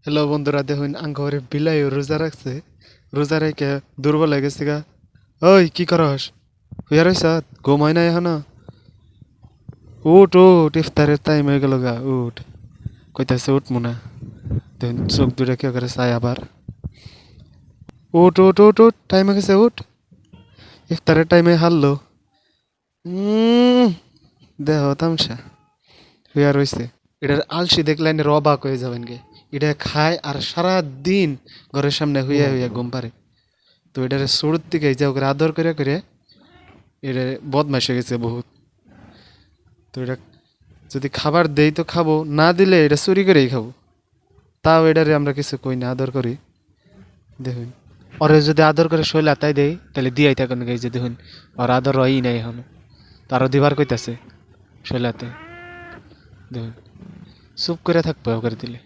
Hello বন্ধুরা, দেখুন আঙ্গরে বিলাই রোজা রাখছে। রোজা রেখে দুর্বল হয়ে গেছে গা। ওই কি করস? হুইয়া রইস? ঘুমাই না এখনো? উঠ উঠ, ইফতারের টাইম হয়ে গেল গা, উঠ। কইতাছে উঠ মুনা। দেখুন চোখ দুটা কি করে চাই আবার। উঠ উঠ উঠ উঠ, টাইম হয়ে গেছে, উঠ। ইফতারের টাইমে হারলো। দেহ তামসা হুইয়া রইছে। এটার আলসি দেখলে অবাক হয়ে যাবেন গে। এটা খায় আর সারা দিন ঘরের সামনে হুইয়া হুইয়া ঘুম পারে। তো এটারে শুরুর থেকে যে ওকে আদর করে করে এটা বদমাইশ হয়ে গেছে বহুত। তো এটা যদি খাবার দেই তো খাবো, না দিলে এটা চুরি করেই খাবো। তাও এটারে আমরা কিছু কই না, আদর করি। দেখুন, ওরে যদি আদর করে শৈলা তাই দেই তাহলে দিয়াই থাকুন গাই যে দেখুন, ওর আদর হয়ই নাই এখনো। তারও দিবার কইতাছে শৈলাতে। দেখুন, চুপ করে থাকবো করে দিলে।